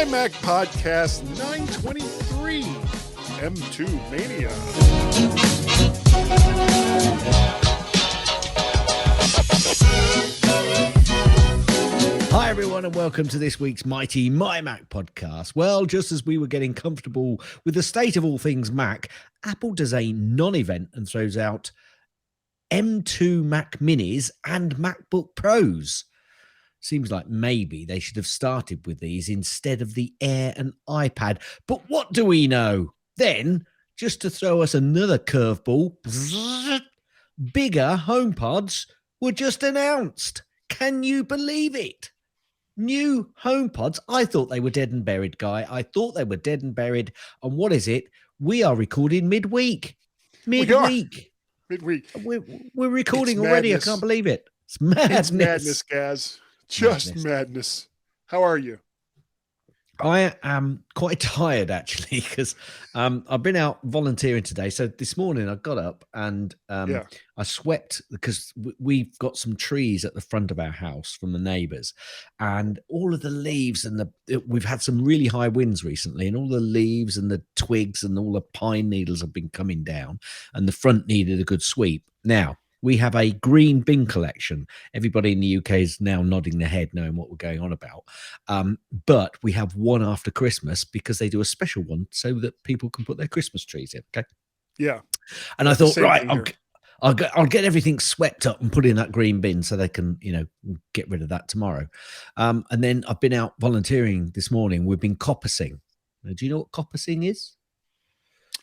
MyMac Podcast 923, M2 Mania. Hi everyone and welcome to this week's mighty MyMac podcast. Well, just as we were getting comfortable with the state of all things Mac, Apple does a non-event and throws out M2 Mac Minis and MacBook Pros. Seems like maybe they should have started with these instead of the Air and iPad. But what do we know? Then, just to throw us another curveball, bigger HomePods were just announced. Can you believe it? New HomePods. I thought they were dead and buried, Guy. I thought they were dead and buried. And what is it? We are recording midweek. Midweek. We're recording already. I can't believe it. It's madness. It's madness, Gaz. Just madness. How are you? I am quite tired, actually, because I've been out volunteering today. So this morning I got up and I swept because we've got some trees at the front of our house from the neighbours, and all of the leaves and we've had some really high winds recently, and all the leaves and the twigs and all the pine needles have been coming down, and the front needed a good sweep. Now, we have a green bin collection. Everybody in the UK is now nodding their head, knowing what we're going on about. But we have one after Christmas because they do a special one so that people can put their Christmas trees in. Okay. Yeah. And I thought, right, I'll get everything swept up and put in that green bin so they can, get rid of that tomorrow. And then I've been out volunteering this morning. We've been coppicing. Do you know what coppicing is?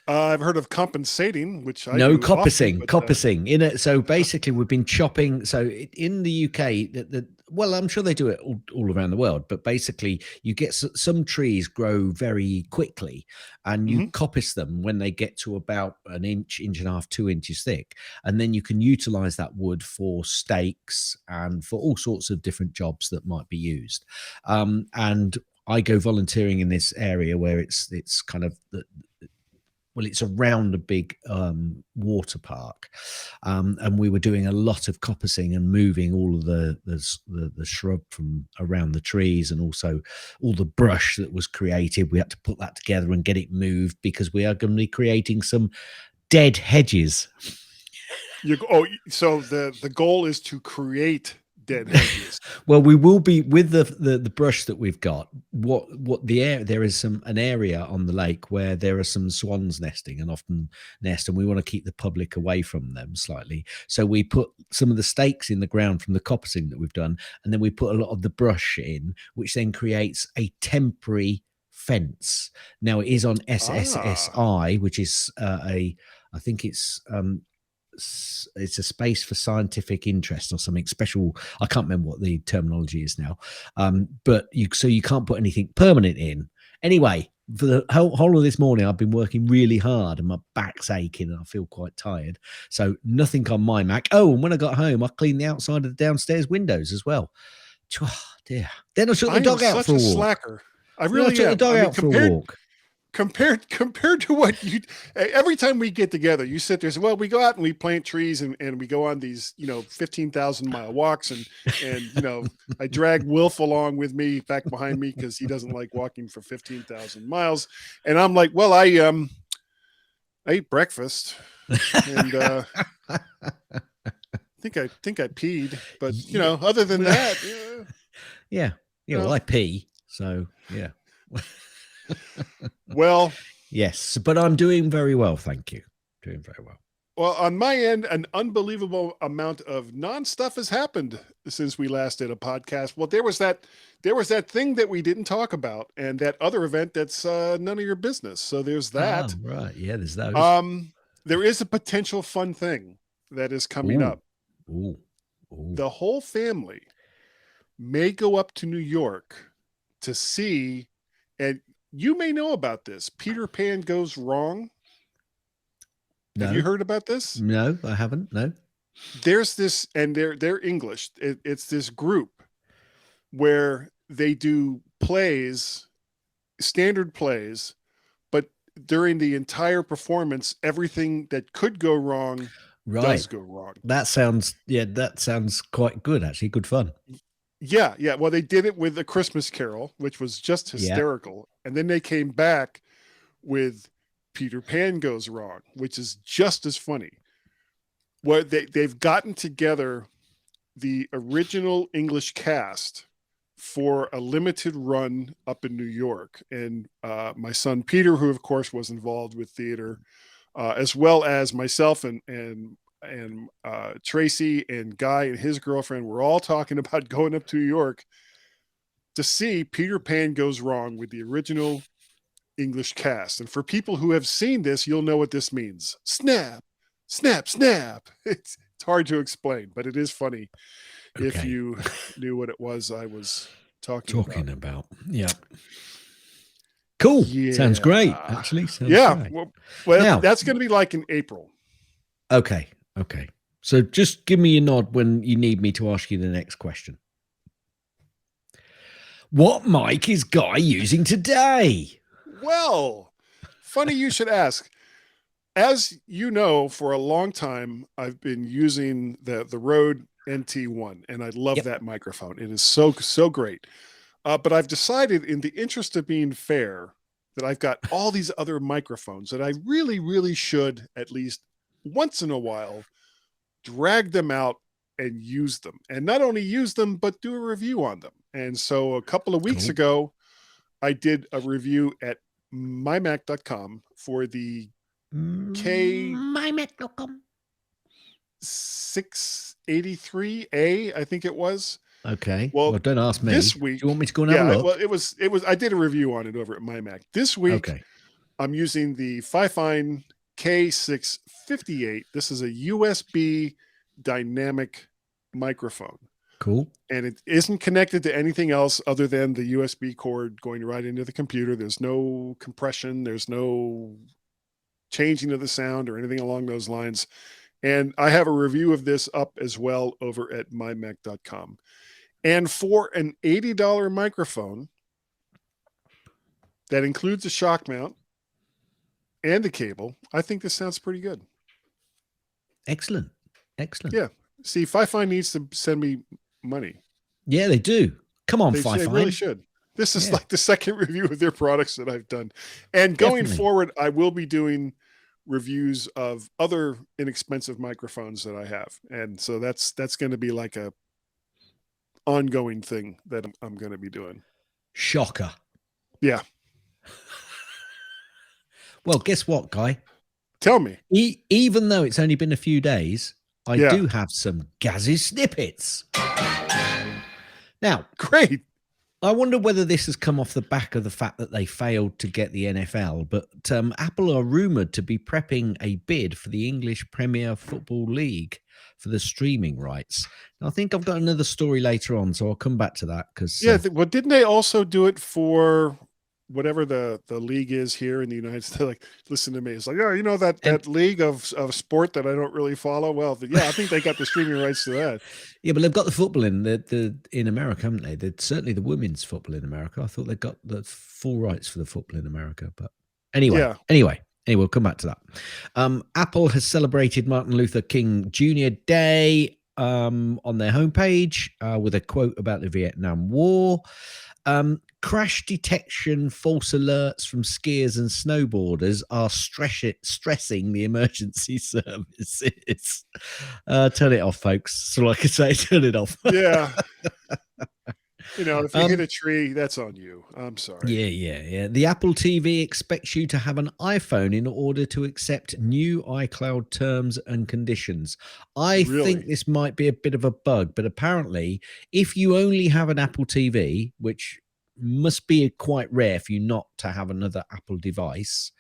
I've heard of compensating, which I no do coppicing, often, coppicing. In it, so basically, we've been chopping. So in the UK, well, I'm sure they do it all around the world. But basically, you get some trees grow very quickly, and you coppice them when they get to about an inch and a half, 2 inches thick, and then you can utilize that wood for stakes and for all sorts of different jobs that might be used. And I go volunteering in this area where it's kind of it's around a big water park, and we were doing a lot of coppicing and moving all of the shrub from around the trees, and also all the brush that was created. We had to put that together and get it moved because we are going to be creating some dead hedges. So the goal is to create dead hedges. Well, we will be with the brush that we've got. There is an area on the lake where there are some swans nesting and often nest, and we want to keep the public away from them slightly. So we put some of the stakes in the ground from the coppicing that we've done, and then we put a lot of the brush in, which then creates a temporary fence. Now it is on SSSI, which is I think it's a space for scientific interest or something special. I can't remember what the terminology is now. But you can't put anything permanent in. Anyway, for the whole of this morning, I've been working really hard and my back's aching and I feel quite tired. So nothing on my Mac. Oh, and when I got home, I cleaned the outside of the downstairs windows as well. Oh, dear. Then I took the dog out for a walk. Slacker. I really took the dog out for a walk. Compared to what every time we get together, you sit there and say, well, we go out and we plant trees and we go on these, 15,000 mile walks and I drag Wilf along with me back behind me because he doesn't like walking for 15,000 miles. And I'm like, well, I ate breakfast and I think I peed, but other than that, yeah. Well, I pee. So yeah. Well, yes, but I'm doing very well. Thank you. Doing very well. Well, on my end, an unbelievable amount of non-stuff has happened since we last did a podcast. Well, there was that thing that we didn't talk about, and that other event that's none of your business. So there's that. Right. Yeah, there's those. There is a potential fun thing that is coming up. Ooh. The whole family may go up to New York to see, and you may know about this. Peter Pan Goes Wrong. No. Have you heard about this? No, I haven't. No. There's this, and they're English. It's this group where they do plays, standard plays, but during the entire performance, everything that could go wrong does go wrong. That sounds quite good, actually. Good fun. Yeah, yeah. Well, they did it with A Christmas Carol, which was just Yeah. hysterical. And then they came back with Peter Pan Goes Wrong, which is just as funny. Where they've gotten together the original English cast for a limited run up in New York. And my son Peter, who of course was involved with theater, as well as myself and Tracy and Guy and his girlfriend, were all talking about going up to New York to see Peter Pan Goes Wrong with the original English cast. And for people who have seen this, you'll know what this means. Snap, snap, snap. It's hard to explain, but it is funny if Okay. you knew what it was I was Talking about. Yeah. Cool. Sounds great. Yeah. Actually, sounds Yeah. great. Well, Now- that's going to be like in April. Okay. Okay. So just give me a nod when you need me to ask you the next question. What mic is Guy using today? Well, funny you should ask. As you know, for a long time, I've been using the Rode NT1, and I love Yep. that microphone. It is so great. But I've decided, in the interest of being fair, that I've got all these other microphones that I really, really should, at least once in a while, drag them out and use them. And not only use them, but do a review on them. And so a couple of weeks Cool. ago, I did a review at mymac.com for the MyMac.com. 683A, I think it was. Okay. Well, Well, don't ask me. this week, Do you want me to go and have a look? well, it was, I did a review on it over at MyMac. This week, Okay. I'm using the Fifine K658. This is a USB dynamic microphone. Cool. And it isn't connected to anything else other than the USB cord going right into the computer. There's no compression. There's no changing of the sound or anything along those lines. And I have a review of this up as well over at mymac.com. And for an $80 microphone that includes a shock mount and a cable, I think this sounds pretty good. Excellent. Excellent. Yeah. See, Fifine needs to send me money. Yeah, they do. Come on, They Fifine. really should. This is Yeah. like the second review of their products that I've done. And going Definitely. forward, I will be doing reviews of other inexpensive microphones that I have. And so that's going to be like a ongoing thing that I'm going to be doing. Shocker. Yeah. Well, guess what, Guy? Tell me. Even though it's only been a few days, I Yeah. do have some Gazzy snippets. Now, Great. I wonder whether this has come off the back of the fact that they failed to get the NFL, but Apple are rumored to be prepping a bid for the English Premier Football League for the streaming rights. Now, I think I've got another story later on, so I'll come back to that because Yeah. Well, didn't they also do it for whatever the league is here in the United States? Like, listen to me. It's like, oh, you know, that league of sport that I don't really follow. Well, yeah, I think they got the streaming rights to that. yeah, but they've got the football in in America, haven't they? Certainly the women's football in America. I thought they got the full rights for the football in America, but anyway, Yeah. anyway, we'll come back to that. Apple has celebrated Martin Luther King Jr. Day on their homepage with a quote about the Vietnam War. Crash detection false alerts from skiers and snowboarders are stressing the emergency services. Turn it off, folks. So like I say, turn it off. Yeah. You know, if you hit a tree, that's on you. I'm sorry. Yeah. The Apple TV expects you to have an iPhone in order to accept new iCloud terms and conditions. I think this might be a bit of a bug, but apparently if you only have an Apple TV, which must be quite rare for you not to have another Apple device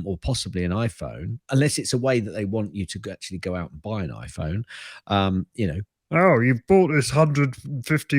or possibly an iPhone, unless it's a way that they want you to actually go out and buy an iPhone, you know. Oh, you've bought this £150,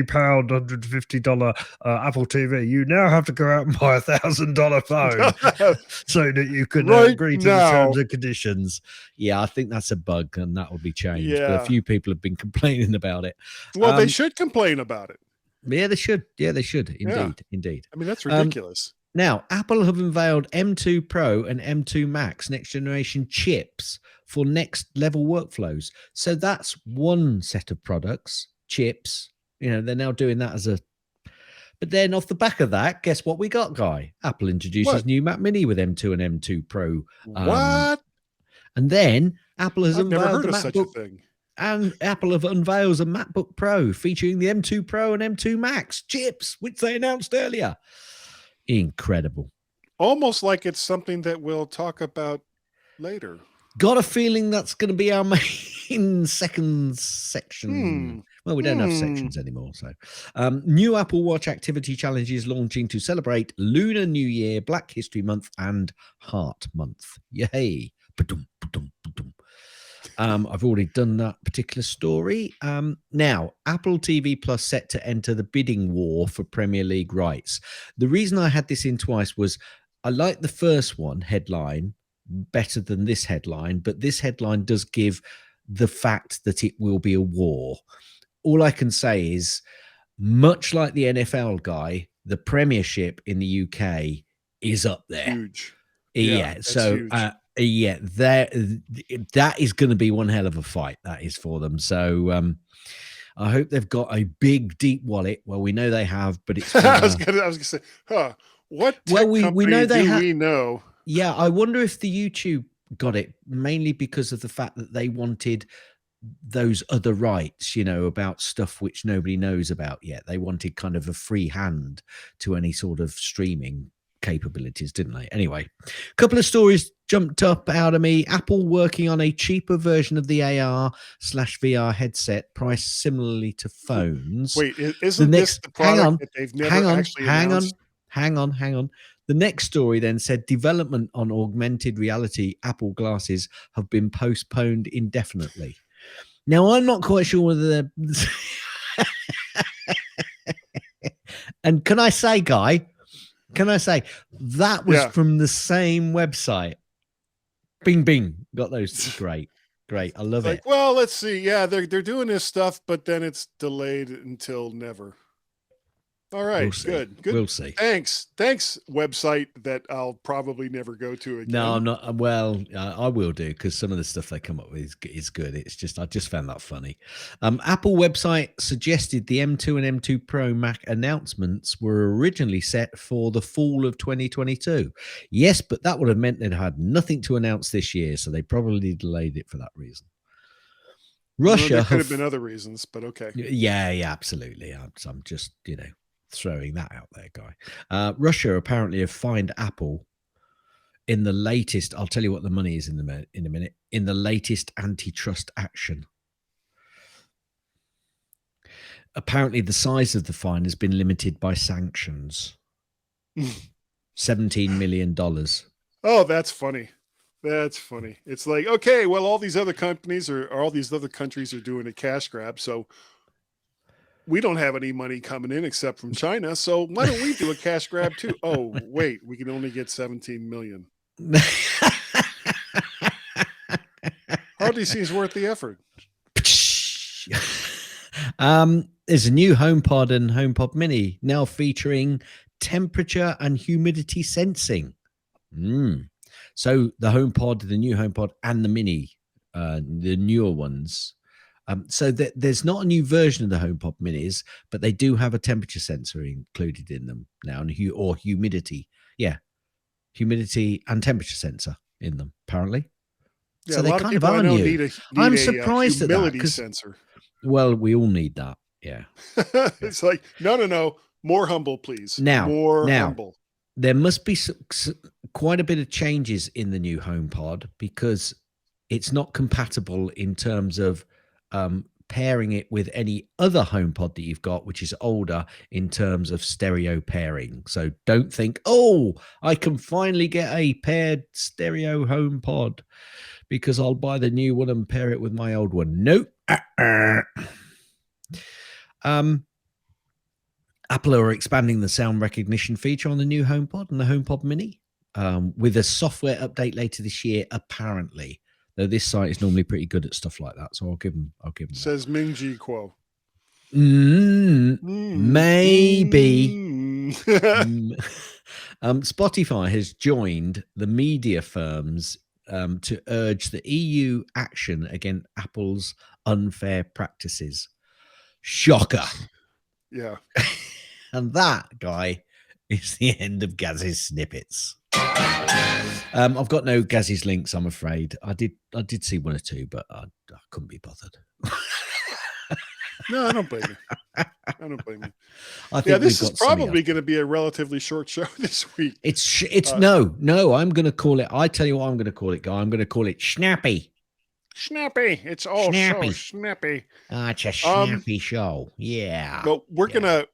$150 Apple TV. You now have to go out and buy $1,000 phone so that you can agree to the terms and conditions. Yeah, I think that's a bug and that will be changed. Yeah. But a few people have been complaining about it. Well, they should complain about it. Yeah, they should. Yeah, they should. Indeed. Yeah. Indeed. I mean, that's ridiculous. Now, Apple have unveiled M2 Pro and M2 Max next generation chips for next level workflows. So that's one set of products, chips, You know, they're now doing that as a. But then off the back of that, guess what we got, Guy? Apple introduces What? new Mac Mini with M2 and M2 Pro. What? And then Apple has I've never unveiled heard the of such a MacBook, thing. and Apple have unveils a MacBook Pro featuring the M2 Pro and M2 Max chips, which they announced earlier. Incredible. Almost like it's something that we'll talk about later. Got a feeling that's going to be our main second section. Well, we don't have sections anymore. So, new Apple Watch activity challenges launching to celebrate Lunar New Year, Black History Month, and Heart Month. Yay. Ba-dum, ba-dum, ba-dum. I've already done that particular story. Now, Apple TV Plus set to enter the bidding war for Premier League rights. The reason I had this in twice was I like the first one headline better than this headline, but this headline does give the fact that it will be a war. All I can say is, much like the NFL, Guy, the Premiership in the UK is up there. Huge. Yeah. So, huge. that is going to be one hell of a fight. That is for them. So, I hope they've got a big, deep wallet. Well, we know they have, but it's. I was gonna say, what? Well, we know they have. We know. Yeah, I wonder if the YouTube got it mainly because of the fact that they wanted those other rights, you know, about stuff which nobody knows about yet. They wanted kind of a free hand to any sort of streaming capabilities, didn't they? Anyway, a couple of stories jumped up out of me. Apple working on a cheaper version of the AR/VR headset priced similarly to phones. Wait, isn't this the product that they've never actually announced? Hang on. The next story then said development on augmented reality Apple glasses have been postponed indefinitely. Now, I'm not quite sure whether and can I say, Guy, that was from the same website? Bing, bing. Got those. Great. I love it. Well, let's see. Yeah, they're doing this stuff, but then it's delayed until never. All right, good. We'll see. Thanks, website that I'll probably never go to again. No, I'm not. Well, I will do because some of the stuff they come up with is good. It's just I just found that funny. Apple website suggested the M2 and M2 Pro Mac announcements were originally set for the fall of 2022. Yes, but that would have meant they'd had nothing to announce this year, so they probably delayed it for that reason. Russia there could have been other reasons, but okay. Yeah, absolutely. I'm just throwing that out there, Guy. Russia apparently have fined Apple in the latest. I'll tell you what the money is in a minute. In the latest antitrust action, apparently the size of the fine has been limited by sanctions. $17 million. Oh, that's funny. That's funny. It's like, okay, well, all these other companies or all these other countries are doing a cash grab, so we don't have any money coming in except from China. So why don't we do a cash grab too? Oh, wait, we can only get 17 million. Hardly seems worth the effort. There's a new HomePod and HomePod Mini now featuring temperature and humidity sensing. So the HomePod, the new HomePod and the Mini, the newer ones. So there's not a new version of the HomePod Minis, but they do have a temperature sensor included in them now, or humidity. Yeah, humidity and temperature sensor in them, apparently. Yeah, so they kind of are new. I'm surprised at that because sensor. Well, we all need that. Yeah. It's like no, more humble, please. Now, humble. There must be quite a bit of changes in the new HomePod because it's not compatible in terms of pairing it with any other HomePod that you've got, which is older in terms of stereo pairing. So don't think, oh, I can finally get a paired stereo HomePod because I'll buy the new one and pair it with my old one. Nope. Apple are expanding the sound recognition feature on the new HomePod and the HomePod Mini with a software update later this year, apparently. Though this site is normally pretty good at stuff like that, so I'll give them. Says Ming-Chi Kuo. Maybe. Spotify has joined the media firms to urge the EU action against Apple's unfair practices. Shocker. Yeah. And that, guy, is the end of Gaz's snippets. I've got no Gaz's links, I'm afraid. I did see one or two, but I couldn't be bothered. No, I don't blame you. I don't blame you. I think this we've is got something probably else. going to be a relatively short show this week. It's no. I'm going to call it. I tell you what, I'm going to call it, guy. I'm going to call it snappy. Snappy. It's all Snappy. so snappy. It's a snappy show. Yeah. But we're gonna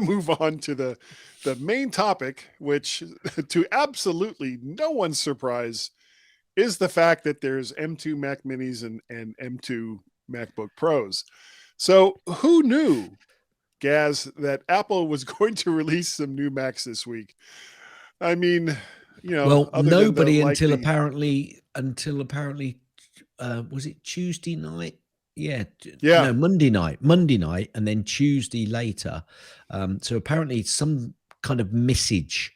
move on to the main topic, which, to absolutely no one's surprise, is the fact that there's M2 Mac Minis and M2 MacBook Pros. So who knew, Gaz, that Apple was going to release some new Macs this week? I mean, well, nobody until apparently was it Tuesday night? Yeah. No, Monday night, and then Tuesday later. So apparently some kind of message,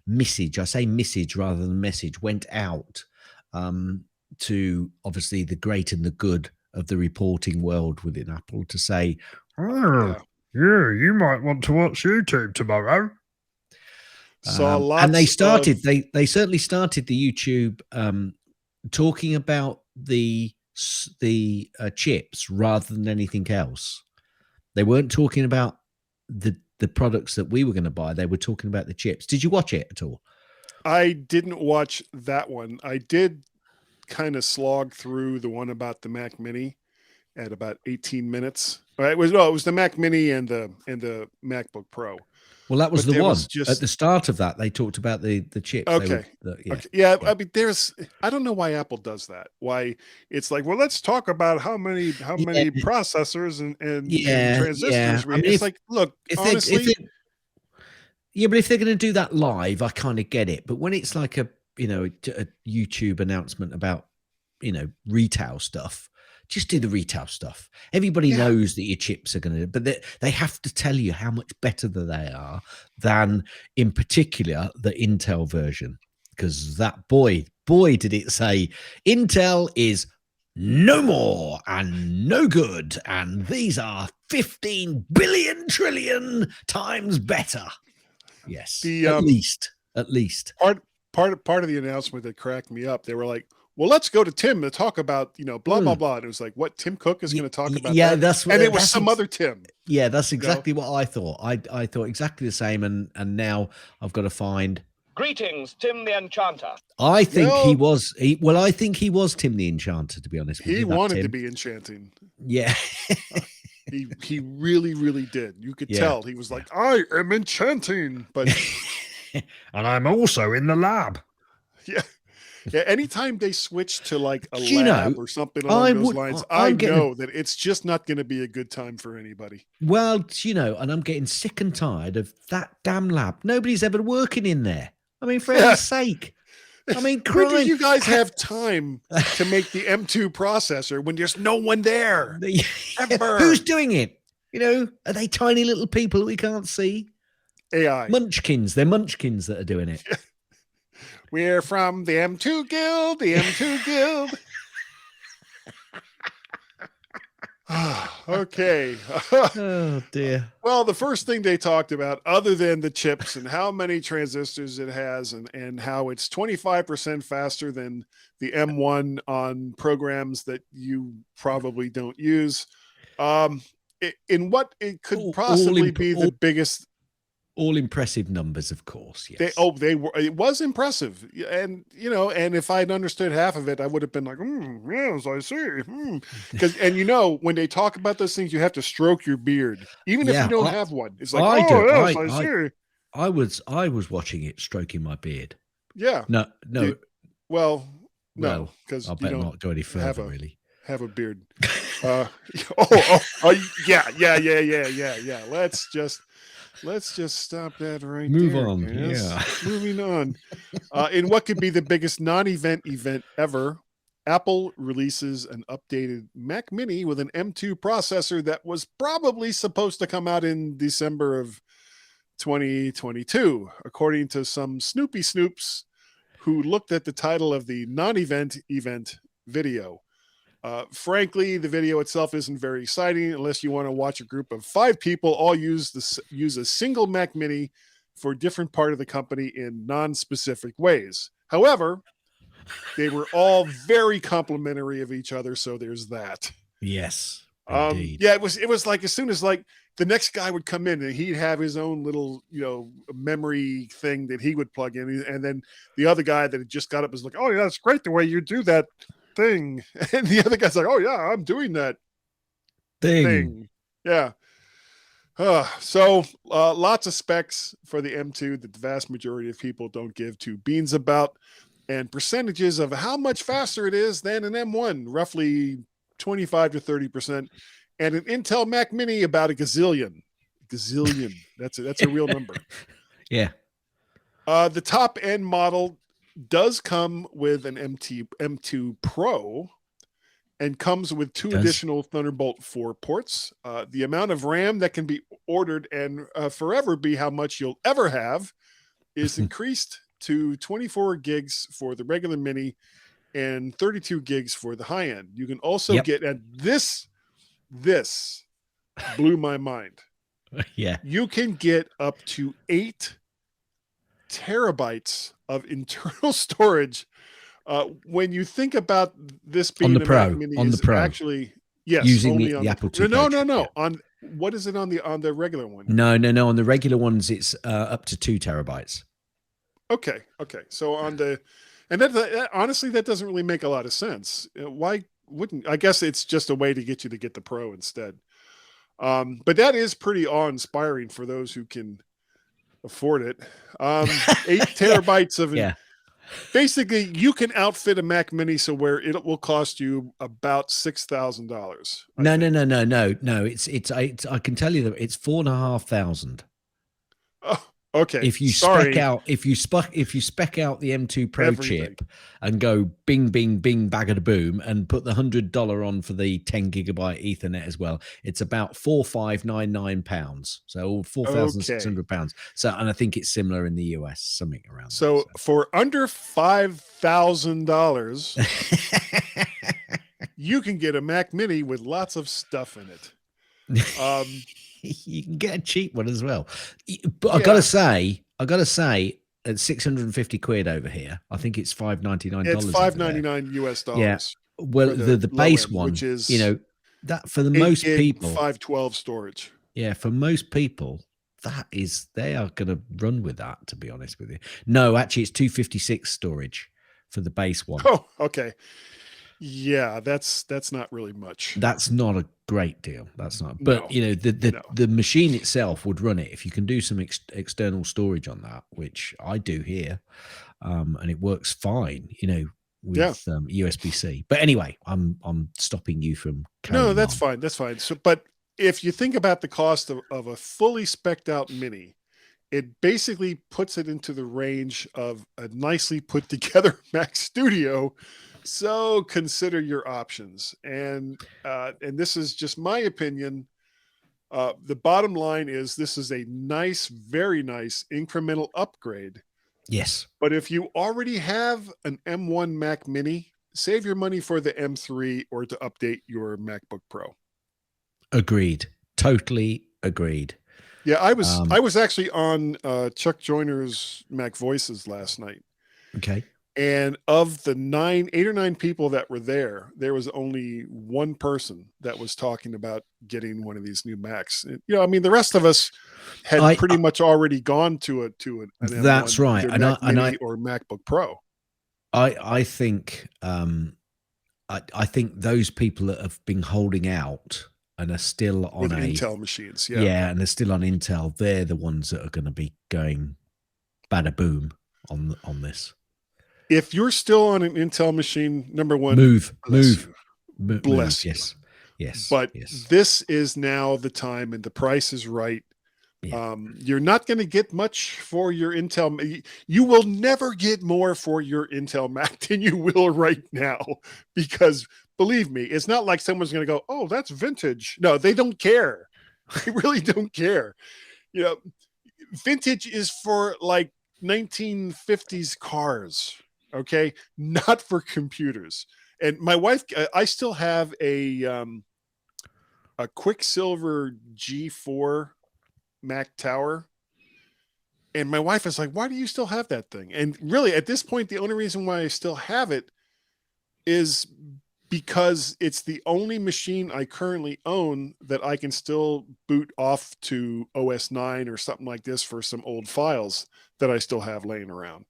I say message rather than message, went out to obviously the great and the good of the reporting world within Apple to say, yeah, you might want to watch YouTube tomorrow. And they started, they certainly started the YouTube talking about the chips rather than anything else. They weren't talking about the products that we were going to buy. They were talking about the chips. Did you watch it at all? I didn't watch that one. I did kind of slog through the one about the Mac Mini at about 18 minutes. It was the Mac Mini and the MacBook Pro. Well, that was the one. At the start of that, they talked about the chips. Okay. Yeah. I mean, I don't know why Apple does that. Why it's like, well, let's talk about how many processors and transistors. I mean, it's like, look, honestly. But if they're going to do that live, I kind of get it. But when it's like a YouTube announcement about, retail stuff, just do the retail stuff. Everybody knows that your chips are going to, but they have to tell you how much better they are than, in particular, the Intel version. Because that boy, did it say Intel is no more and no good, and these are 15 billion trillion times better. Yes, at least. Part of the announcement that cracked me up, they were like, well, let's go to Tim to talk about, blah, blah, blah. And it was like, what, Tim Cook is going to talk about? Yeah, that? And it was some other Tim. Yeah, that's exactly what I thought. I thought exactly the same. And now I've got to find. Greetings, Tim the Enchanter. I think he was Tim the Enchanter, to be honest with you. He wanted to be enchanting. Yeah. He really, really did. You could tell. He was like, I am enchanting. But and I'm also in the lab. Yeah. Yeah, anytime they switch to like a lab or something along those lines, I know that it's just not going to be a good time for anybody. Well, and I'm getting sick and tired of that damn lab. Nobody's ever working in there. I mean, for heaven's sake. I mean, when did you guys have time to make the M2 processor when there's no one there? Ever. Who's doing it? Are they tiny little people we can't see? AI. Munchkins. They're munchkins that are doing it. We're from the M2 Guild, the M2 Guild. Okay. Oh, dear. Well, the first thing they talked about, other than the chips and how many transistors it has and how it's 25% faster than the M1 on programs that you probably don't use, in what it could possibly be the biggest... All impressive numbers, of course. Yes. It was impressive. And, and if I'd understood half of it, I would have been like, yes, I see. Because, when they talk about those things, you have to stroke your beard, even if you don't have one. It's like, yes, I see. I was watching it, stroking my beard. Yeah. No. No, because I better not go any further, really. Have a beard. Yeah. Let's just stop that right Move there. on. Yes. Yeah. Moving on. In what could be the biggest non-event ever, Apple releases an updated Mac Mini with an M2 processor that was probably supposed to come out in December of 2022, according to some Snoopy Snoops who looked at the title of the non-event video. Frankly, the video itself isn't very exciting unless you want to watch a group of 5 people all use a single Mac Mini for a different part of the company in non-specific ways. However, they were all very complimentary of each other, so there's that. Yes, indeed. Yeah, it was like as soon as like the next guy would come in and he'd have his own little, memory thing that he would plug in, and then the other guy that had just got up was like, "Oh yeah, that's great the way you do that thing," and the other guy's like, "Oh yeah, I'm doing that thing." Yeah. So lots of specs for the M2 that the vast majority of people don't give two beans about, and percentages of how much faster it is than an M1, roughly 25 to 30%, and an Intel Mac Mini about a gazillion. That's a real number. Yeah. The top end model does come with an M2 Pro and comes with 2 additional Thunderbolt 4 ports. The amount of RAM that can be ordered and forever be how much you'll ever have is increased to 24 gigs for the regular Mini and 32 gigs for the high end. You can also get, and this blew my mind. Yeah. You can get up to 8 terabytes of internal storage. When you think about this being on the a Pro, Mac Mini, on the Pro, actually, yes, using only the on Apple II. No. Yeah. On what is it on the regular one? No. On the regular ones, it's up to 2 terabytes. Okay. So on the, and that honestly, that doesn't really make a lot of sense. Why wouldn't? I guess it's just a way to get you to get the Pro instead. But that is pretty awe-inspiring for those who can afford it. 8 terabytes of basically you can outfit a Mac Mini so where it will cost you about $6,000. No. It's I can tell you that it's 4,500. Oh, okay. If you spec out the M2 Pro chip and go bing bag of the boom and put the $100 on for the 10 gigabyte Ethernet as well, it's about £4,599. So £4,600. So, and I think it's similar in the US, something around. So for under $5,000, you can get a Mac Mini with lots of stuff in it. You can get a cheap one as well. But I gotta say, at 650 quid over here, I think it's $599. It's $599 US dollars. Yeah. Well, the base end, one, which is that for the most people, 512 storage. Yeah, for most people, they are going to run with that. To be honest with you, no, actually, it's 256 storage for the base one. Oh, okay. Yeah, that's not really much. That's not a great deal. That's not. But the machine itself would run it if you can do some external storage on that, which I do here, and it works fine. With USB-C. But anyway, I'm stopping you from. No, that's fine. That's fine. So, but if you think about the cost of a fully spec'd out Mini, it basically puts it into the range of a nicely put together Mac Studio. So consider your options. And this is just my opinion. The bottom line is this is a nice, very nice incremental upgrade. Yes. But if you already have an M1 Mac Mini, save your money for the M3 or to update your MacBook Pro. Agreed. Totally agreed. Yeah, I was actually on Chuck Joyner's Mac Voices last night. Okay. And of the 8 or 9 people that were there was only one person that was talking about getting one of these new Macs. I mean, the rest of us had pretty much already gone to an M1, that's right. Mac Mini or MacBook Pro. I think I think those people that have been holding out and are still on with Intel machines, and they're still on Intel, they're the ones that are going to be going bada boom on this. If you're still on an Intel machine, number one, move. Bless you. Yes. But this is now the time, and the price is right. Yeah. You're not going to get much for your Intel. You will never get more for your Intel Mac than you will right now, because believe me, it's not like someone's going to go, "Oh, that's vintage." No, they don't care. They really don't care. Vintage is for like 1950s cars. Okay, not for computers. And my wife, I still have a Quicksilver G4 Mac Tower. And my wife is like, why do you still have that thing? And really, at this point, the only reason why I still have it is because it's the only machine I currently own that I can still boot off to OS 9 or something like this for some old files that I still have laying around.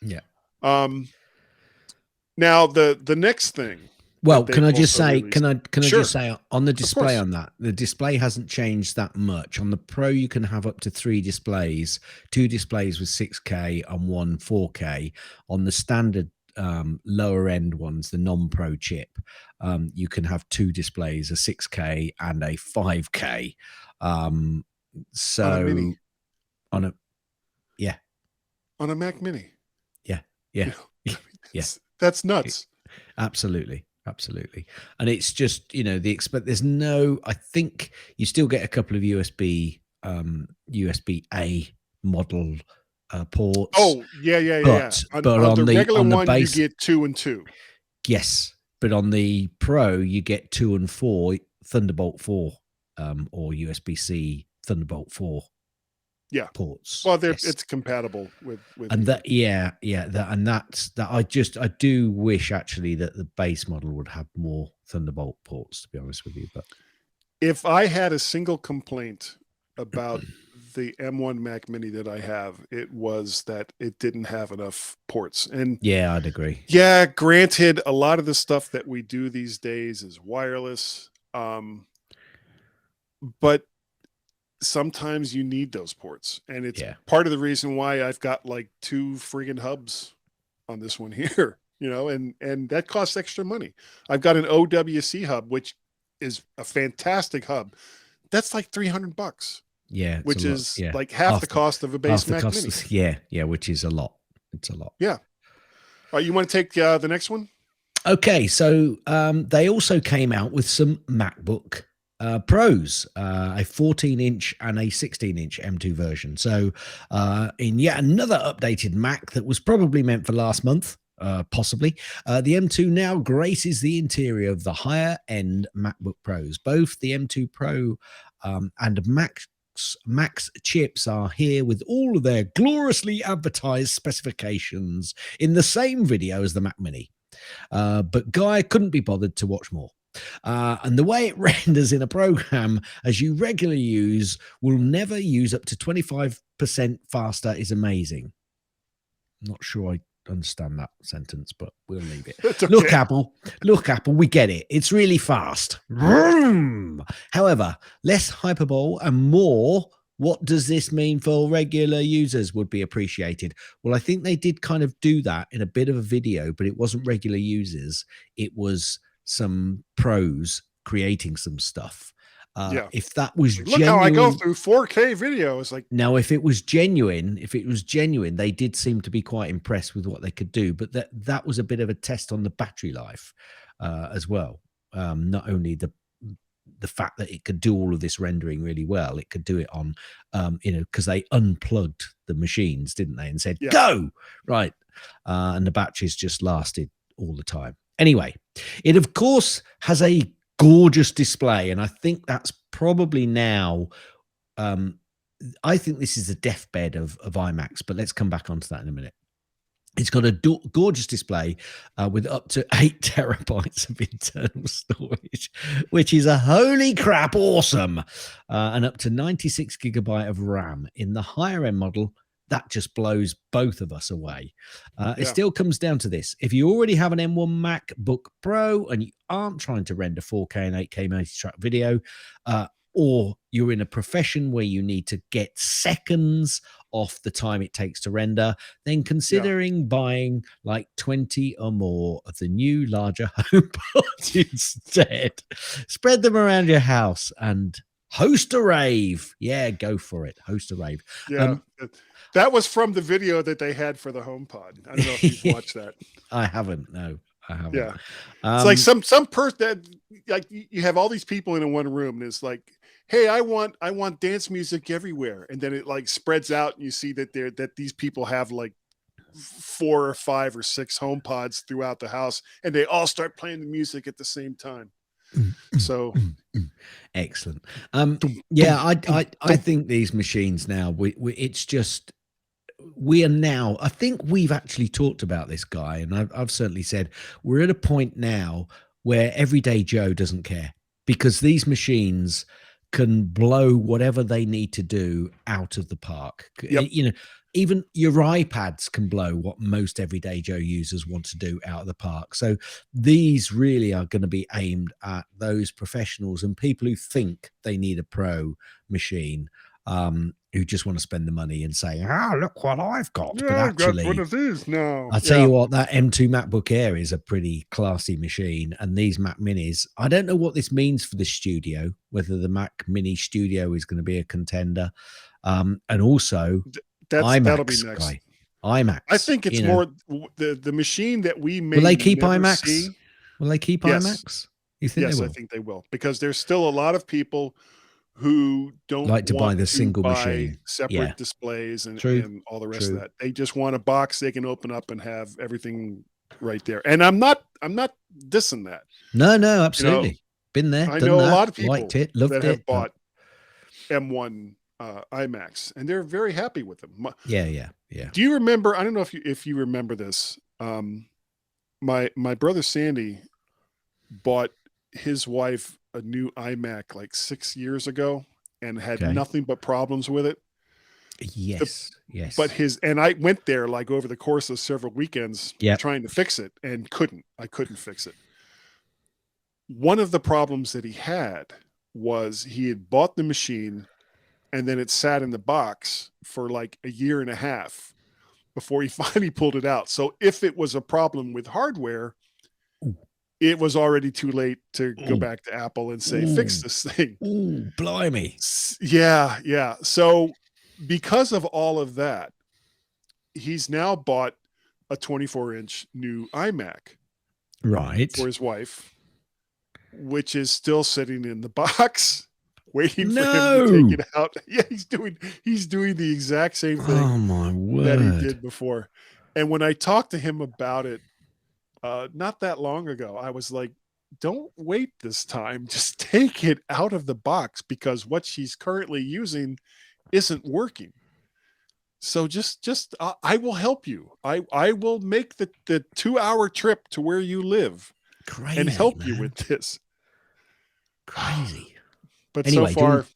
Yeah. Now the next thing. Well, can I just say, released, can I Sure. just say on the display course. on that, the display hasn't changed that much. On the Pro, you can have up to 3 displays, 2 displays with 6K and 1 4K. On the standard lower end ones, the non-Pro chip, you can have 2 displays, a 6K and a 5K. So On a Mini. on a yeah, On a Mac Mini. yeah, yeah. That's nuts. Absolutely. And it's just, you know, there's no, I think you still get a couple of USB A model ports. Oh, yeah. But on the regular on the one, base, you get 2 and 2. yes, but on the Pro, you get 2 and 4 Thunderbolt 4 or USB-C Thunderbolt 4 ports. Well, it's compatible with and that I do wish actually that the base model would have more Thunderbolt ports, to be honest with you. But if I had a single complaint about the M1 Mac Mini that I have, it was that it didn't have enough ports. And yeah, I'd agree. Yeah, granted, a lot of the stuff that we do these days is wireless. But sometimes you need those ports, and it's part of the reason why I've got like 2 friggin' hubs on this one here, you know, and that costs extra money. I've got an OWC hub, which is a fantastic hub. That's like $300. Yeah, which is like half the cost of a base Mac Mini. Yeah, which is a lot. It's a lot. Yeah. All right, you want to take the next one? Okay, so they also came out with some MacBook Pros, a 14-inch and a 16-inch M2 version. So in yet another updated Mac that was probably meant for last month, possibly, the M2 now graces the interior of the higher-end MacBook Pros. Both the M2 Pro and Mac's chips are here with all of their gloriously advertised specifications in the same video as the Mac Mini. But Guy couldn't be bothered to watch more. And the way it renders in a program as you regularly use will never use up to 25% faster is amazing. Not sure I understand that sentence, but we'll leave it. Okay. Look, Apple, we get it. It's really fast. Vroom. However, less hyperbole and more, what does this mean for regular users would be appreciated. Well, I think they did kind of do that in a bit of a video, but it wasn't regular users. It was some pros creating some stuff. If that was look genuine, how I go through 4K videos. Like, now, if it was genuine, they did seem to be quite impressed with what they could do. But that was a bit of a test on the battery life as well. Not only the fact that it could do all of this rendering really well, it could do it on, because they unplugged the machines, didn't they, and said go right, and the batteries just lasted all the time. Anyway, it of course has a gorgeous display, and I think that's probably now I think this is the deathbed of iMacs, but let's come back onto that in a minute. It's got a gorgeous display with up to 8 terabytes of internal storage, which is a holy crap awesome, and up to 96 gigabyte of RAM. In the higher end model, that just blows both of us away. It still comes down to this. If you already have an M1 MacBook Pro and you aren't trying to render 4K and 8K multi-track video, or you're in a profession where you need to get seconds off the time it takes to render, then considering buying like 20 or more of the new larger HomePods instead. Spread them around your house and host a rave. Yeah, go for it. Host a rave. Yeah. That was from the video that they had for the HomePod. I don't know if you've watched that. I haven't. No, I haven't. Yeah. It's like some person that, like, you have all these people in one room and it's like, hey, I want dance music everywhere. And then it like spreads out and you see that these people have like 4 or 5 or 6 HomePods throughout the house, and they all start playing the music at the same time. So excellent. Yeah, I think these machines now, it's just, we are now, I think we've actually talked about this, Guy, and I've certainly said we're at a point now where everyday Joe doesn't care, because these machines can blow whatever they need to do out of the park. Yep. You know, even your iPads can blow what most everyday Joe users want to do out of the park. So these really are going to be aimed at those professionals and people who think they need a pro machine, who just want to spend the money and say, look what I've got. yeah, But I've got actually, one of these now. I'll tell you what, that M2 MacBook Air is a pretty classy machine. And these Mac Minis, I don't know what this means for the studio, whether the Mac Mini Studio is going to be a contender. And also, that'll be iMacs, next. Guy. iMacs. I think it's more the machine that we may Will they keep never iMacs? see. Will they keep Yes. iMacs? You think Yes, they I will? think they will, because there's still a lot of people who don't Like to buy want the to single buy machine. separate Yeah. displays and True. all the rest True. of that. They just want a box they can open up and have everything right there. And I'm not dissing that. No, absolutely. Been there. I done know that, a lot of people liked it, loved that it. have bought M1 iMacs, and they're very happy with them. Yeah. Do you remember? I don't know if you remember this. My brother Sandy bought his wife a new iMac like 6 years ago and had Okay. nothing but problems with it. Yes. But and I went there like over the course of several weekends Yep. trying to fix it and I couldn't fix it. One of the problems that he had was he had bought the machine and then it sat in the box for like a year and a half before he finally pulled it out. So if it was a problem with hardware, it was already too late to go back to Apple and say, fix this thing. Ooh, blimey. Yeah. So because of all of that, he's now bought a 24-inch new iMac Right. for his wife, which is still sitting in the box waiting for him to take it out. Yeah, he's doing the exact same thing Oh my word. that he did before. And when I talked to him about it not that long ago, I was like, don't wait this time. Just take it out of the box, because what she's currently using isn't working. So just I will help you. I will make the 2-hour trip to where you live and help you with this. Crazy. But Anyway, so far,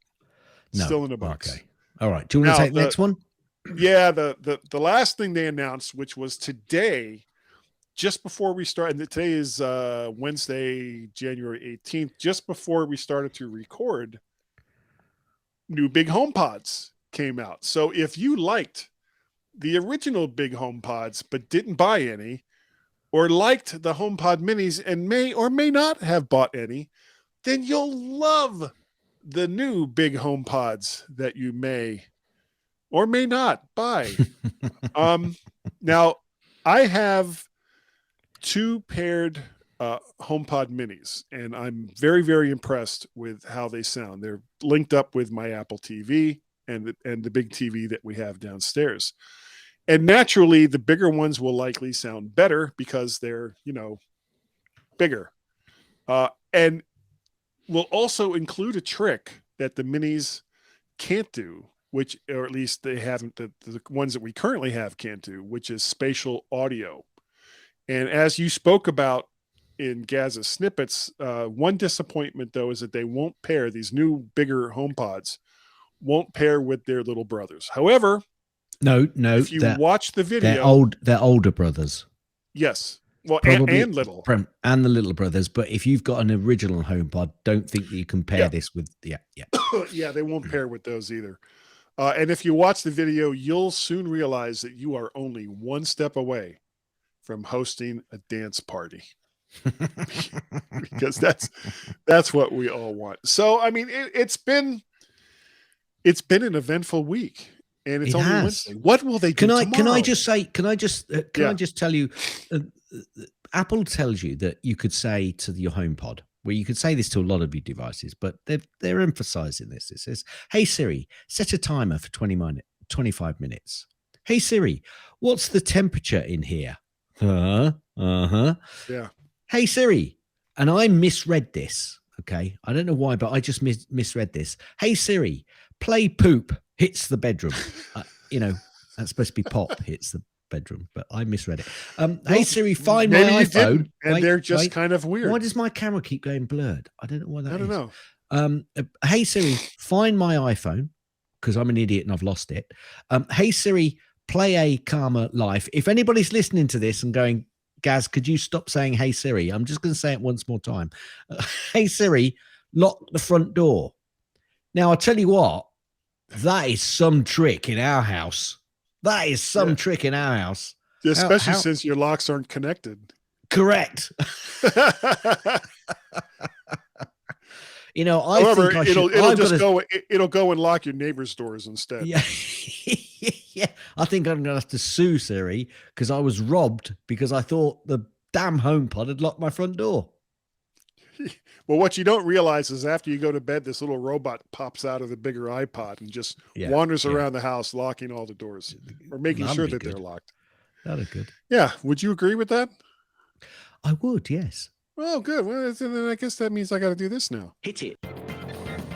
No. still in the box. Okay. All right. Do you want to take the next one? Yeah, the last thing they announced, which was today, just before we started. Today is Wednesday, January 18th. Just before we started to record, new big HomePods came out. So if you liked the original big HomePods but didn't buy any, or liked the HomePod minis and may or may not have bought any, then you'll love the new big HomePods that you may or may not buy. Now, I have 2 paired HomePod minis, and I'm very, very impressed with how they sound. They're linked up with my Apple TV and the big TV that we have downstairs. And naturally, the bigger ones will likely sound better because they're, bigger. And we'll also include a trick that the minis can't do, which, or at least they haven't, the ones that we currently have can't do, which is spatial audio. And as you spoke about in Gaz's snippets, one disappointment, though, is that they won't pair, these new bigger HomePods won't pair with their little brothers. However, no, if you watch the video, they're older brothers. Yes. Well, Probably, and little. And the little brothers. But if you've got an original HomePod, don't think that you can pair this with, yeah. Yeah, they won't pair with those either. And if you watch the video, you'll soon realize that you are only one step away from hosting a dance party. Because that's what we all want. So, I mean, it's been an eventful week, and it's only Wednesday. What will they do tomorrow? Can I just tell you, Apple tells you that you could say to your HomePod, well, you could say this to a lot of your devices, but they're emphasizing this. It says, "Hey Siri, set a timer for 25 minutes. Hey Siri, what's the temperature in here? Uh-huh. Yeah. Hey Siri, and I misread this. Okay, I don't know why, but I just misread this. Hey Siri, play poop hits the bedroom. That's supposed to be pop hits the bedroom, but I misread it. Hey Well, Siri, find my maybe you iPhone. didn't, and they're just kind of weird. Why does my camera keep going blurred? I don't know why that is. I don't know. Hey Siri, find my iPhone, because I'm an idiot and I've lost it. Hey Siri, play a Karma Life. If anybody's listening to this and going, Gaz, could you stop saying hey Siri? I'm just going to say it once more time. Hey Siri, lock the front door. Now, I'll tell you what, that is some trick in our house. That is some trick in our house. Especially since your locks aren't connected. Correct. However, it'll go and lock your neighbor's doors instead. Yeah. Yeah. I think I'm going to have to sue Siri because I was robbed because I thought the damn HomePod had locked my front door. Well, what you don't realize is after you go to bed, this little robot pops out of the bigger iPod and just wanders around the house, locking all the doors or making sure that they're locked. That'd be good. Yeah. Would you agree with that? I would, yes. Well, good. Well, then I guess that means I got to do this now. Hit it.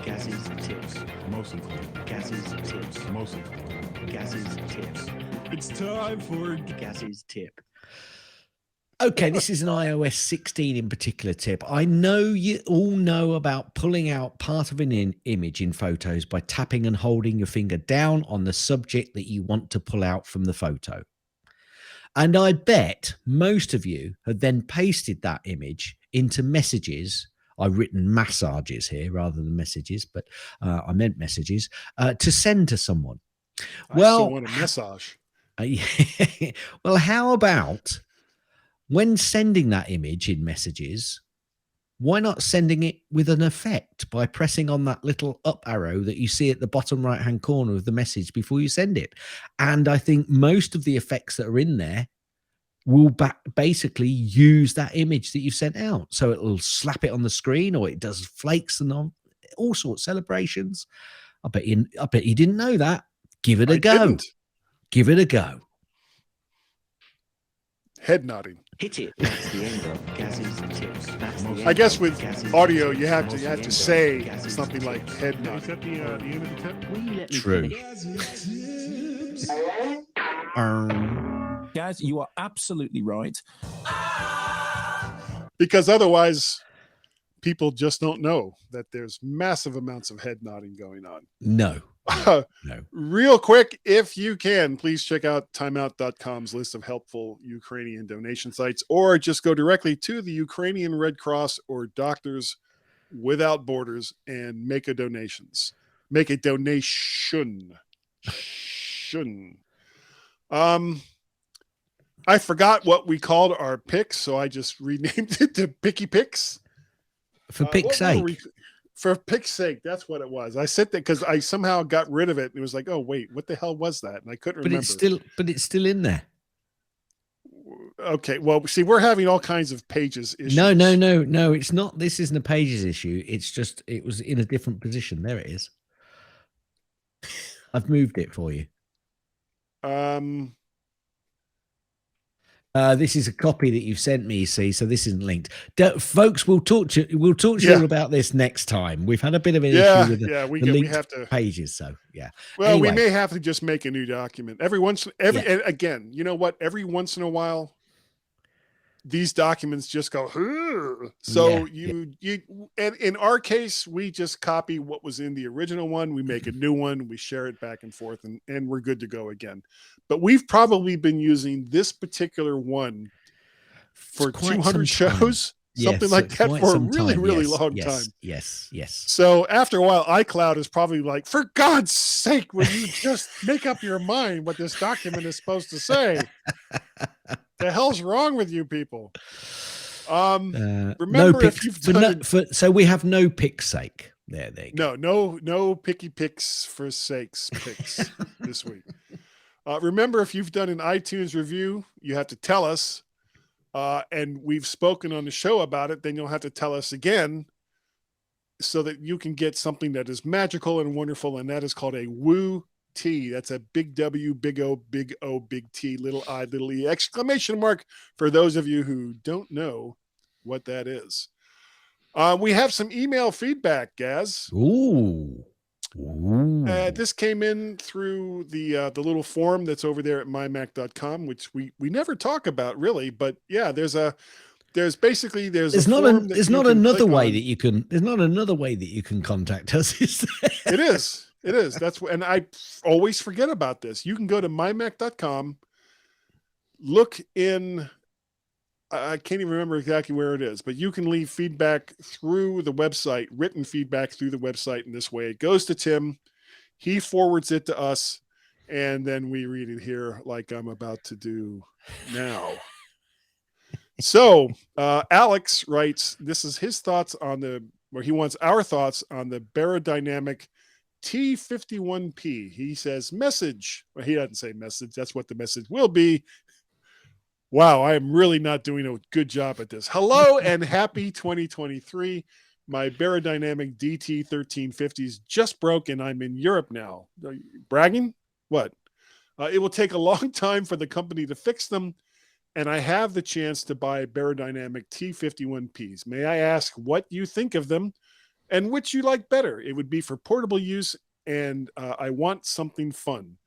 Gaz's tips. Mostly. Gaz's tips. Mostly. Gaz's tips. It's time for Gaz's tip. Okay, this is an iOS 16 in particular tip. I know you all know about pulling out part of an image in photos by tapping and holding your finger down on the subject that you want to pull out from the photo. And I bet most of you have then pasted that image into messages. I've written massages here rather than messages, but I meant messages to send to someone. I still want a massage. Well, how about when sending that image in messages, why not sending it with an effect by pressing on that little up arrow that you see at the bottom right-hand corner of the message before you send it? And I think most of the effects that are in there will basically use that image that you've sent out. So it'll slap it on the screen, or it does flakes and all sorts of celebrations. I bet you didn't know that. Give it a go. Didn't. Give it a go. Head nodding. Hit it. That's the end of Gaz's tips. That's the end I guess of with Gaz's audio, tips. you have That's the to end say of Gaz's something tips. like head Is nodding. that the end of the tip? Will you let me True. finish? Gaz, you are absolutely right. Because otherwise, people just don't know that there's massive amounts of head nodding going on. No. Real quick, if you can, please check out timeout.com's list of helpful Ukrainian donation sites, or just go directly to the Ukrainian Red Cross or Doctors Without Borders and make a donation. I forgot what we called our picks, so I just renamed it to Picky Picks. For pick's sake. For pick's sake, that's what it was. I said that because I somehow got rid of it. And it was like, oh wait, what the hell was that? And I couldn't remember. But it's still in there. Okay, well, see, we're having all kinds of pages issues. No, it's not. This isn't a pages issue. It's just it was in a different position. There it is. I've moved it for you. This is a copy that you've sent me, see, so this isn't linked. Folks, we'll talk to you all about this next time. We've had a bit of an issue with the we have to pages, so yeah. Well, anyway. We may have to just make a new document and again, you know what? Every once in a while, these documents just go. Ugh. So you and in our case, we just copy what was in the original one. We make a new one. We share it back and forth, and we're good to go again. But we've probably been using this particular one for 200 shows, something like that, for a really, really long time. Yes. So after a while, iCloud is probably like, for God's sake, will you just make up your mind what this document is supposed to say? The hell's wrong with you people? Remember, if you've done so we have no pick's sake. There you go. No picky picks for sakes picks this week. Remember, if you've done an iTunes review, you have to tell us, and we've spoken on the show about it, then you'll have to tell us again so that you can get something that is magical and wonderful, and that is called a Woo T. That's a big W, big O, big O, big T, little I, little E, exclamation mark for those of you who don't know what that is. We have some email feedback, Gaz. Ooh. This came in through the little form that's over there at mymac.com, which we never talk about really, but yeah, there's a form that there's you not can another click way on. that you can there's not another way that you can contact us, is there? It is. That's and I always forget about this. You can go to mymac.com, look in. I can't even remember exactly where it is, but you can leave feedback through the website, written feedback through the website in this way. It goes to Tim, he forwards it to us, and then we read it here like I'm about to do now. So Alex writes, this is his thoughts on he wants our thoughts on the Baradynamic T51P. He says message. Well, he doesn't say message. That's what the message will be. Wow, I am really not doing a good job at this. Hello and happy 2023. My Baradynamic DT1350s just broke and I'm in Europe now. Bragging? What? It will take a long time for the company to fix them, and I have the chance to buy Baradynamic T51Ps. May I ask what you think of them and which you like better? It would be for portable use, and I want something fun.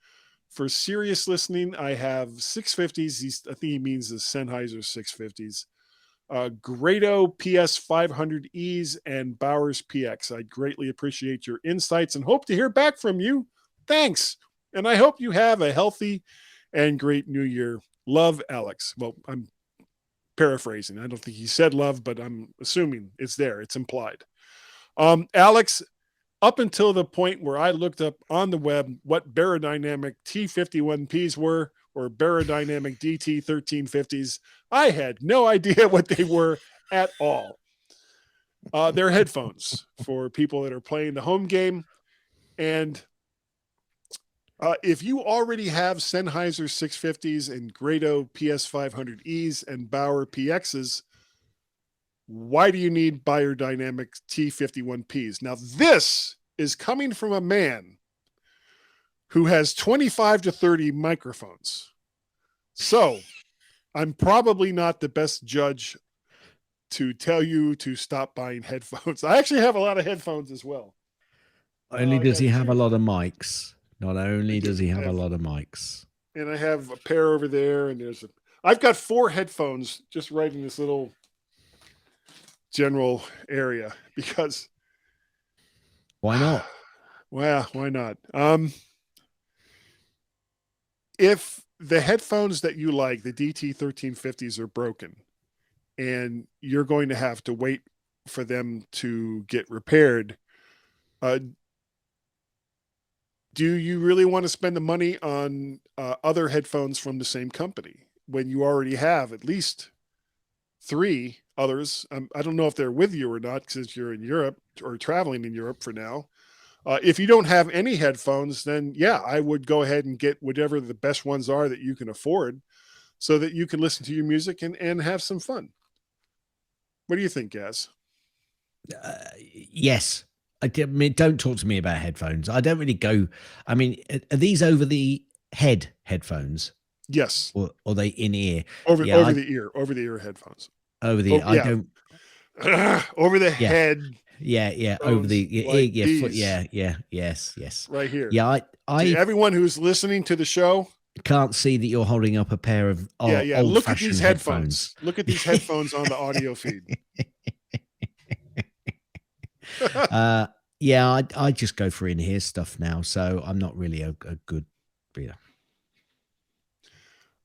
For serious listening, I have 650s. I think he means the Sennheiser 650s. Grado PS 500Es and Bowers PX. I'd greatly appreciate your insights and hope to hear back from you. Thanks. And I hope you have a healthy and great new year. Love, Alex. Well, I'm paraphrasing. I don't think he said love, but I'm assuming it's there. It's implied. Alex, up until the point where I looked up on the web what Baradynamic T51Ps were or Baradynamic DT1350s, I had no idea what they were at all. They're headphones for people that are playing the home game. And if you already have Sennheiser 650s and Grado PS 500Es and Bauer PXs, why do you need Baradynamic T51Ps? Now, this is coming from a man who has 25 to 30 microphones. So I'm probably not the best judge to tell you to stop buying headphones. I actually have a lot of headphones as well. Only does he have a lot of mics. Not only does he have a lot of mics. And I have a pair over there, and I've got 4 headphones just right in this little general area because why not? Well, why not? If the headphones that you like, the DT1350s, are broken and you're going to have to wait for them to get repaired, do you really want to spend the money on other headphones from the same company when you already have at least 3 others? I don't know if they're with you or not since you're in Europe or traveling in Europe for now. If you don't have any headphones, then yeah, I would go ahead and get whatever the best ones are that you can afford so that you can listen to your music and have some fun. What do you think, Gaz? Yes. I mean, don't talk to me about headphones. I don't really go. I mean, are these over the head headphones? Yes. Or are they in ear? Over the ear headphones. Over the ear. I don't. Over the head. Yeah. Over the ear. Like foot. Yes. Right here. Yeah. To everyone who's listening to the show, can't see that you're holding up a pair of Look at these headphones. Look at these headphones on the audio feed. I just go for in-ear stuff now, so I'm not really a good reader.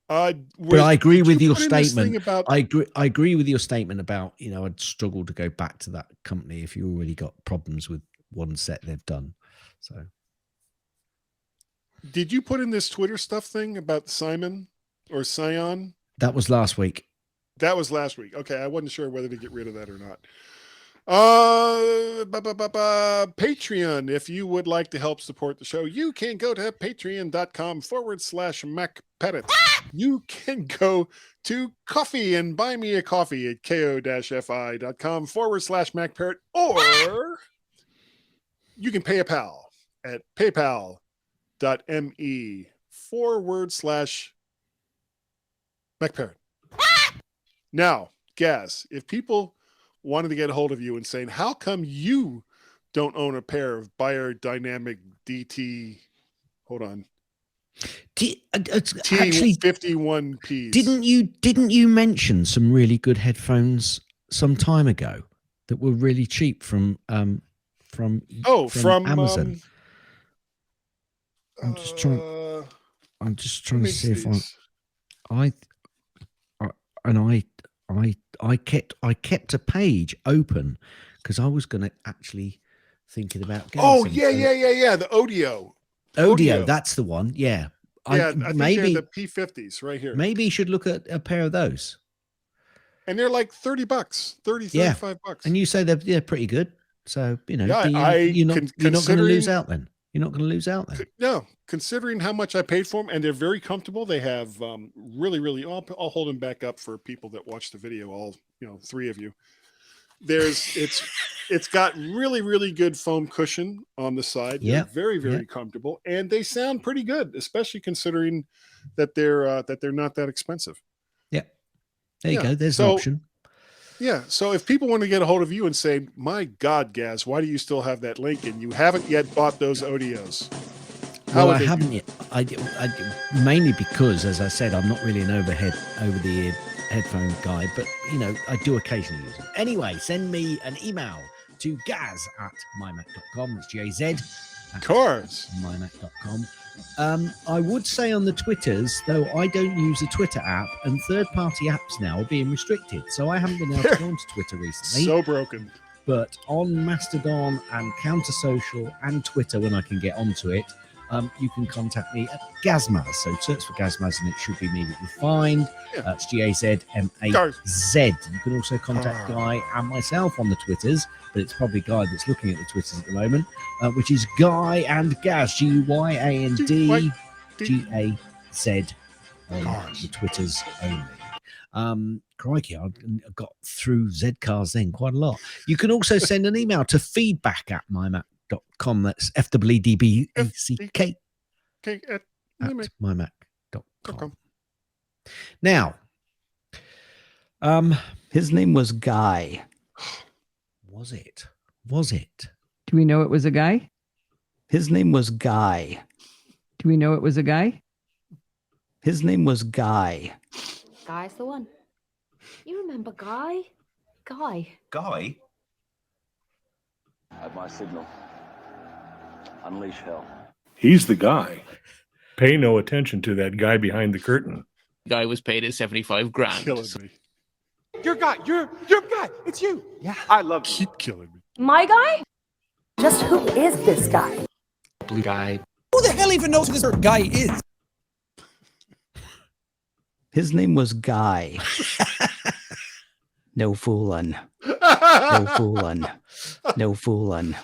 But I agree with your statement. I agree with your statement about, I'd struggle to go back to that company if you already got problems with one set they've done. So, did you put in this Twitter stuff thing about Simon or Sion? That was last week. That was last week. Okay, I wasn't sure whether to get rid of that or not. Patreon. If you would like to help support the show, you can go to patreon.com/MacPettit. You can go to coffee and buy me a coffee at ko-fi.com/MacPettit, or you can pay a pal at PayPal bit.me/MacParrot. Now, Gaz, if people wanted to get a hold of you and saying, how come you don't own a pair of Biodynamic DT? Hold on. Actually, T51Ps. Didn't you mention some really good headphones some time ago that were really cheap from Amazon? I'm just trying to see if I kept a page open because I was going to actually thinking about getting Oh some. yeah. The Audio. That's the one. Yeah. I think maybe they're the P50s right here. Maybe you should look at a pair of those. And they're like $30, $35. And you say they're pretty good. So, you're not going to lose out then. You're not going to lose out then. No, considering how much I paid for them, and they're very comfortable. They have really. I'll hold them back up for people that watch the video. All 3 of you. It's got really good foam cushion on the side. Yeah, they're very comfortable, and they sound pretty good, especially considering that they're not that expensive. Yeah, there you go. There's an option. Yeah. So if people want to get a hold of you and say, "My God, Gaz, why do you still have that link and you haven't yet bought those Audios?" Well, I haven't yet. I mainly because, as I said, I'm not really an over-the-ear headphone guy, but I do occasionally use them. Anyway, send me an email to gaz@mymac.com. It's GAZ. Cars. mymac.com. I would say on the Twitters, though, I don't use a Twitter app, and third-party apps now are being restricted, so I haven't been able to go onto Twitter recently. So broken. But on Mastodon and Counter Social and Twitter, when I can get onto it, you can contact me at Gazmaz. So search for Gazmaz and it should be me that you find. It's GAZMAZ. You can also contact Guy and myself on the Twitters, but it's probably Guy that's looking at the Twitters at the moment, which is Guy and Gaz, GYAND GAZ on the Twitters only. Crikey, I got through Zcars then quite a lot. You can also send an email to feedback@mymac.com. That's FWDBACK at mymac.com. Now, his name was Guy. Was it? Do we know it was a guy? His name was Guy. Do we know it was a guy? His name was Guy. Guy's the one. You remember Guy? Guy. At my signal, unleash hell. He's the guy. Pay no attention to that guy behind the curtain. Guy was paid his 75 grand. Killing me. Your guy, your guy. It's you. Yeah, I love you. Keep killing me. My guy? Just who is this guy? Blue guy. Who the hell even knows who this guy is? His name was Guy. No foolin'. No foolin'. No foolin'.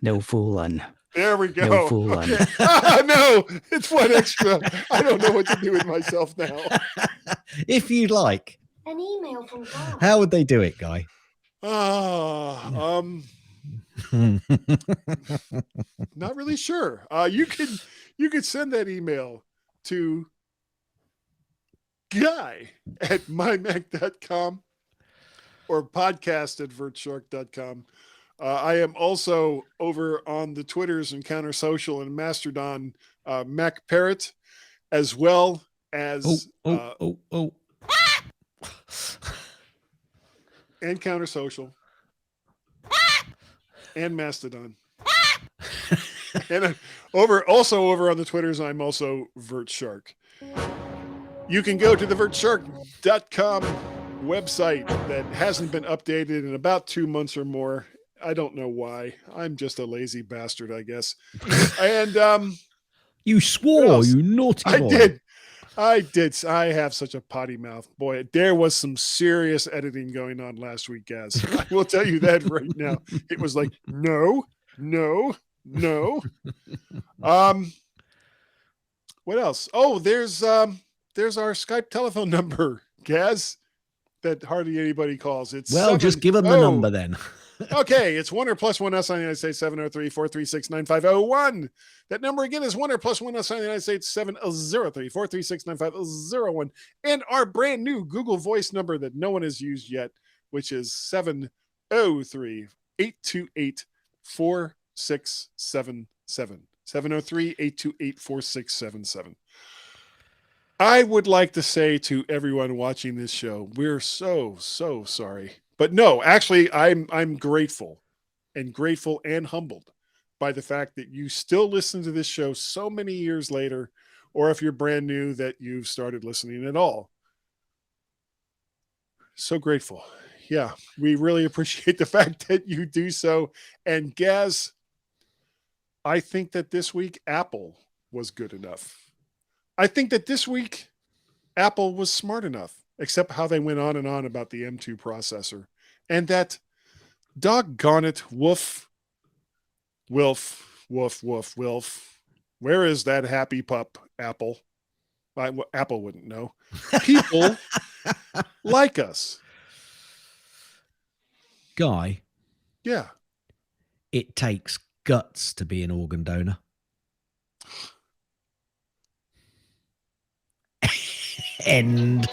No foolin'. There we go. No foolin'. Okay. No, it's one extra. I don't know what to do with myself now. If you'd like. An email from Guy. How would they do it, Guy? Not really sure. You could send that email to guy@mymac.com or podcast@vertshark.com. I am also over on the Twitters and Counter Social and Mastodon, Mac Parrot, as well as and Counter Social and Mastodon. And over on the Twitters, I'm also VertShark. You can go to the vertshark.com website that hasn't been updated in about 2 months or more. I don't know why. I'm just a lazy bastard, I guess. And you swore, you naughty boy. I did. I have such a potty mouth. Boy, there was some serious editing going on last week, guys. I will tell you that right now. It was like, no. What else? Oh, there's our Skype telephone number, Gaz, that hardly anybody calls. It's just give them the number then. Okay, it's 1 or plus 1 us on the United States, 703-436-9501. That number again is 1 or plus 1 us on the United States, 703-436-9501. And our brand new Google Voice number that no one has used yet, which is 703-828-4677. 703-828-4677. I would like to say to everyone watching this show, we're so sorry. But no, actually, I'm grateful and humbled by the fact that you still listen to this show so many years later, or if you're brand new that you've started listening at all. So grateful. Yeah, we really appreciate the fact that you do so. And Gaz, I think that this week Apple was good enough. I think that this week Apple was smart enough, except how they went on and on about the M2 processor. And that doggone it, woof, wilf, woof, woof, wilf. Where is that happy pup, Apple? Apple wouldn't know. People like us. Guy. Yeah. It takes guts to be an organ donor. End.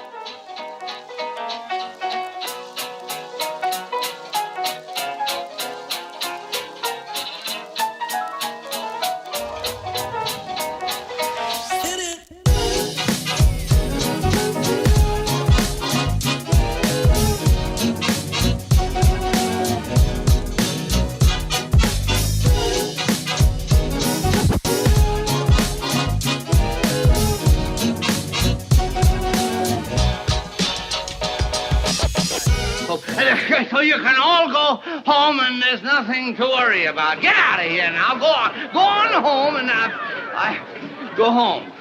So you can all go home and there's nothing to worry about. Get out of here now. Go on. Go on home and go home.